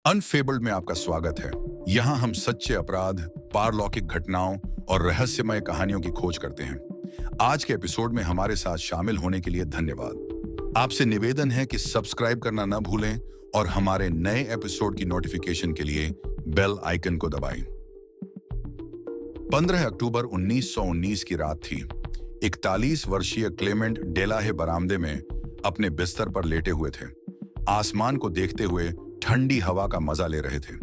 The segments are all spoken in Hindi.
अनफेबल्ड में आपका स्वागत है। यहाँ हम सच्चे अपराध, पारलौकिक घटनाओं और रहस्यमय कहानियों की खोज करते हैं। आज के एपिसोड में हमारे साथ शामिल होने के लिए धन्यवाद। आपसे निवेदन है कि सब्सक्राइब करना न भूलें और हमारे नए एपिसोड की नोटिफिकेशन के लिए बेल आइकन को दबाएं। 15 अक्टूबर 1919 की रात थी। 41 वर्षीय क्लेमेंट डेलाहे बरामदे में अपने बिस्तर पर लेटे हुए थे। आसमान को देखते हुए ठंडी हवा का मजा ले रहे थे।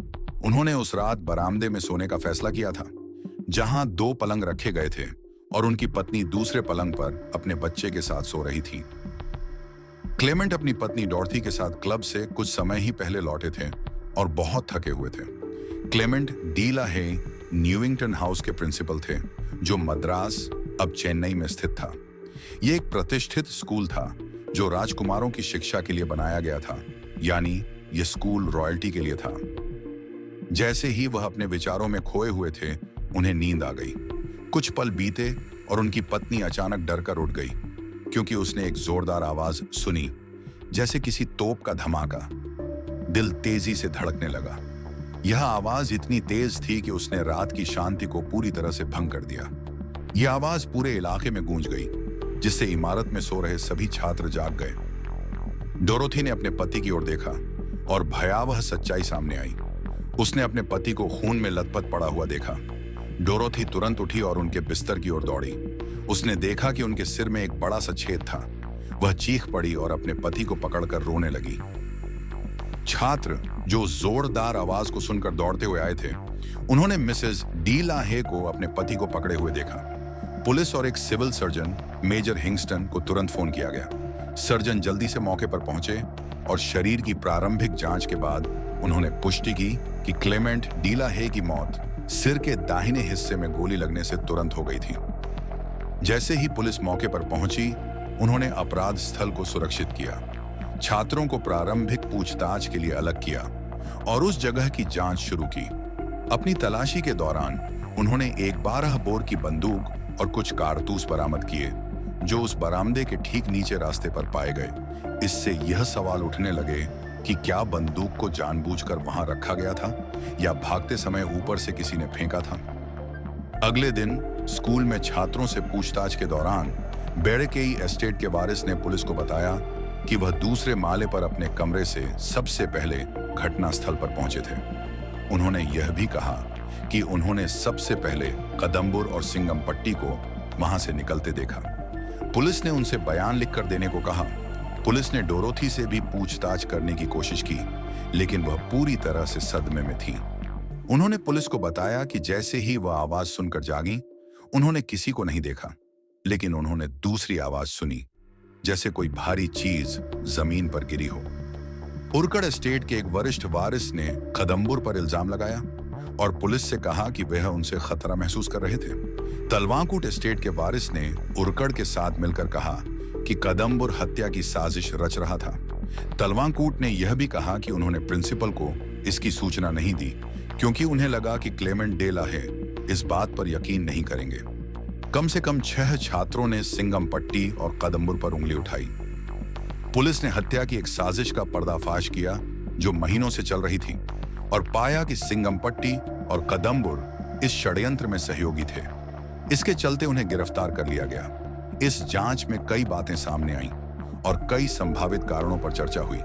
उन्होंने उस रात बरामदे में सोने का फैसला किया था, जहां 2 पलंग रखे गए थे और उनकी पत्नी दूसरे पलंग पर अपने बच्चे के साथ सो रही थी। क्लेमेंट अपनी पत्नी डॉर्थी के साथ क्लब से कुछ समय ही पहले लौटे थे और बहुत थके हुए थे। क्लेमेंट डेलाहे न्यूइंगटन हाउस के प्रिंसिपल थे, जो मद्रास अब चेन्नई में स्थित था। यह एक प्रतिष्ठित स्कूल था जो राजकुमारों की शिक्षा के लिए बनाया गया था, यानी यह स्कूल रॉयल्टी के लिए था। जैसे ही वह अपने विचारों में खोए हुए थे, उन्हें नींद आ गई। कुछ पल बीते और उनकी पत्नी अचानक डरकर उठ गई, क्योंकि उसने एक जोरदार आवाज सुनी, जैसे किसी तोप का धमाका। दिल तेजी से धड़कने लगा। यह आवाज इतनी तेज थी कि उसने रात की शांति को पूरी तरह से भंग कर दिया। यह आवाज पूरे इलाके में गूंज गई, जिससे इमारत में सो रहे सभी छात्र जाग गए। डोरोथी ने अपने पति की ओर देखा और भयावह सच्चाई सामने आई। उसने अपने पति को खून में लथपथ पड़ा हुआ देखा। डोरोथी तुरंत उठी और उनके बिस्तर की ओर दौड़ी। उसने देखा कि उनके सिर में एक बड़ा सा छेद था। वह चीख पड़ी और अपने पति को पकड़कर रोने लगी। छात्र, जो जोरदार आवाज को सुनकर दौड़ते हुए आए थे, उन्होंने मिसेस डेलाहे को अपने पति को पकड़े हुए देखा। पुलिस और एक सिविल सर्जन, मेजर हिंगस्टन, को तुरंत फोन किया गया। सर्जन जल्दी से मौके पर पहुंचे और शरीर की प्रारंभिक जांच के बाद उन्होंने पुष्टि की कि क्लेमेंट डेलाहे की मौत सिर के दाहिने हिस्से में गोली लगने से तुरंत हो गई थी। जैसे ही पुलिस मौके पर पहुंची, उन्होंने अपराध स्थल को सुरक्षित किया, छात्रों को प्रारंभिक पूछताछ के लिए अलग किया और उस जगह की जांच शुरू की। अपनी तलाशी के दौरान उन्होंने एक 12 बोर की बंदूक और कुछ कारतूस बरामद किए, जो उस बरामदे के ठीक नीचे रास्ते पर पाए गए। इससे यह सवाल उठने लगे कि क्या बंदूक को जानबूझकर वहां रखा गया था या भागते समय ऊपर से किसी ने फेंका था। अगले दिन स्कूल में छात्रों से पूछताछ के दौरान बेड़केई एस्टेट के वारिस ने पुलिस को बताया कि वह दूसरे माले पर अपने कमरे से सबसे पहले घटनास्थल पर पहुंचे थे। उन्होंने यह भी कहा कि उन्होंने सबसे पहले कदम्बुर और सिंगमपट्टी को वहां से निकलते देखा। पुलिस ने उनसे बयान लिखकर देने को कहा। पुलिस ने डोरोथी से भी पूछताछ करने की कोशिश की, लेकिन वह पूरी तरह से सदमे में थी। उन्होंने पुलिस को बताया कि जैसे ही वह आवाज सुनकर जागी, उन्होंने किसी को नहीं देखा, लेकिन उन्होंने दूसरी आवाज सुनी, जैसे कोई भारी चीज जमीन पर गिरी हो। उरकड़ एस्टेट के एक वरिष्ठ वारिस ने कदम्बुर पर इल्जाम लगाया और पुलिस से कहा कि वह उनसे खतरा महसूस कर रहे थे। तलवाकूट एस्टेट के वारिस ने उरकड़ के साथ मिलकर कहा कि कदम्बुर हत्या की साजिश रच रहा था। तलवाकूट ने यह भी कहा कि उन्होंने प्रिंसिपल को इसकी सूचना नहीं दी, क्योंकि उन्हें लगा कि क्लेमेंट डेलाहे इस बात पर यकीन नहीं करेंगे। कम से कम 6 छात्रों ने सिंगमपट्टी और कदम्बुर पर उंगली उठाई। पुलिस ने हत्या की एक साजिश का पर्दाफाश किया जो महीनों से चल रही थी, और पाया कि सिंगमपट्टी और कदम्बुर इस षड्यंत्र में सहयोगी थे। इसके चलते उन्हें गिरफ्तार कर लिया गया। इस जांच में कई बातें सामने आईं और कई संभावित कारणों पर चर्चा हुई,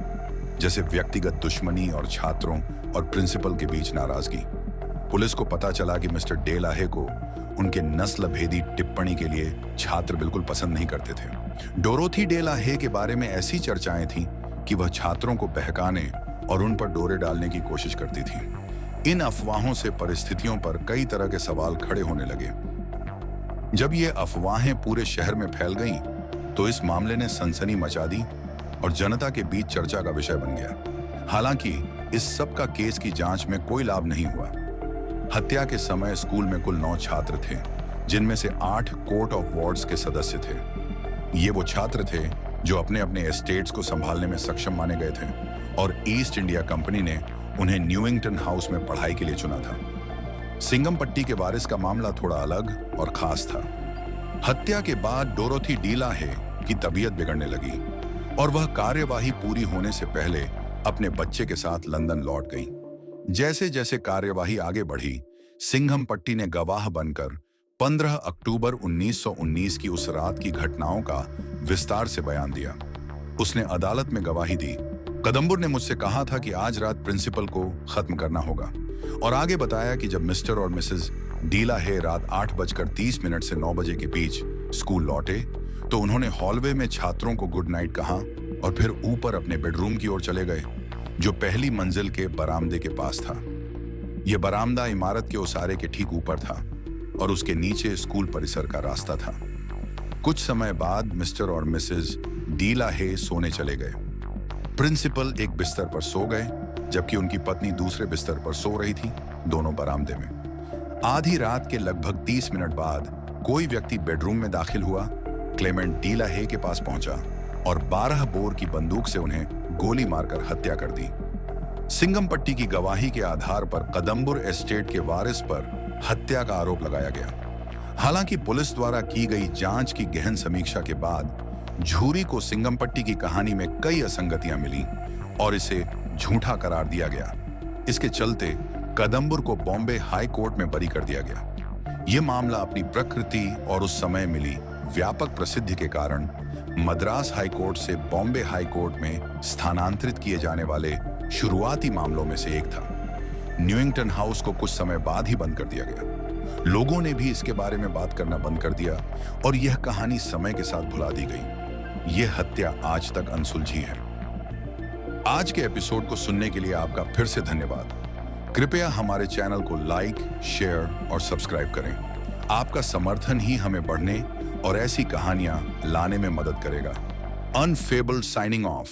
जैसे व्यक्तिगत दुश्मनी और छात्रों और प्रिंसिपल के बीच नाराजगी। पुलिस को पता चला कि मिस्टर डेलाहे को उनके नस्ल भेदी टिप्पणी के लिए छात्र बिल्कुल पसंद नहीं करते थे। डोरोथी डेलाहे के बारे में ऐसी चर्चाएं थीं कि वह छात्रों को बहकाने और उन पर डोरे डालने की कोशिश करती थी। इन अफवाहों से परिस्थितियों पर कई तरह के सवाल खड़े होने लगे। जब ये अफवाहें पूरे शहर में फैल गईं, तो इस मामले ने सनसनी मचा दी और जनता के बीच चर्चा का विषय बन गया। हालांकि इस सब का केस की जांच में कोई लाभ नहीं हुआ। हत्या के समय स्कूल में कुल 9 छात्र थे, जिनमें से 8 कोर्ट ऑफ वार्ड्स के सदस्य थे। ये वो छात्र थे जो अपने अपने एस्टेट्स को संभालने में सक्षम माने गए थे, और ईस्ट इंडिया कंपनी ने उन्हें न्यूइंगटन हाउस में पढ़ाई के लिए चुना था। सिंगमपट्टी के वारिस का मामला थोड़ा अलग और खास था। हत्या के बाद डोरोथी डेलाहे की तबीयत बिगड़ने लगी और वह कार्यवाही पूरी होने से पहले अपने बच्चे के साथ लंदन लौट गई। जैसे जैसे कार्यवाही आगे बढ़ी, सिंघमपट्टी ने गवाह बनकर 15 अक्टूबर 1919 की उस रात की घटनाओं का विस्तार से बयान दिया। उसने अदालत में गवाही दी। कदम्बुर ने मुझसे कहा था कि आज रात प्रिंसिपल को खत्म करना होगा, और आगे बताया कि जब मिस्टर और मिसेस डीला हे रात 8:30 से 9 बजे के बीच स्कूल लौटे तो उन्होंने हॉलवे में छात्रों को गुड नाइट कहा और फिर ऊपर अपने बेडरूम की ओर चले गए, जो पहली मंजिल के बरामदे के पास था। यह बरामदा इमारत के ओसारे के ठीक ऊपर था और उसके नीचे स्कूल परिसर का रास्ता था। कुछ समय बाद मिस्टर और मिसेस डीला हे सोने चले गए। प्रिंसिपल एक बिस्तर पर सो गए जबकि उनकी पत्नी दूसरे बिस्तर पर सो रही थी, दोनों बरामदे में। आधी रात के लगभग 30 मिनट बाद कोई व्यक्ति बेडरूम में दाखिल हुआ, क्लेमेंट डीला हे के पास पहुंचा और 12 बोर की बंदूक से उन्हें गोली मारकर हत्या कर दी। सिंघमपट्टी की गवाही के आधार पर कदम्बुर एस्टेट के वारिस पर हत्या का आरोप लगाया गया। हालांकि पुलिस द्वारा की गई जांच की गहन समीक्षा के बाद झूरी को सिंघमपट्टी की कहानी में कई असंगतियां मिली और इसे झूठा करार दिया गया। इसके चलते कदम्बुर को बॉम्बे हाई कोर्ट में बरी कर दिया गया। यह मामला अपनी प्रकृति और उस समय मिली व्यापक प्रसिद्धि के कारण मद्रास हाई कोर्ट से बॉम्बे हाई कोर्ट में स्थानांतरित किए जाने वाले शुरुआती मामलों में से एक था। न्यूइंगटन हाउस को कुछ समय बाद ही बंद कर दिया गया। लोगों ने भी इसके बारे में बात करना बंद कर दिया और यह कहानी समय के साथ भुला दी गई। यह हत्या आज तक अनसुलझी है। आज के एपिसोड को सुनने के लिए आपका फिर से धन्यवाद। कृपया हमारे चैनल को लाइक, शेयर और सब्सक्राइब करें। आपका समर्थन ही हमें बढ़ने और ऐसी कहानियां लाने में मदद करेगा। अनफेबल्ड साइनिंग ऑफ।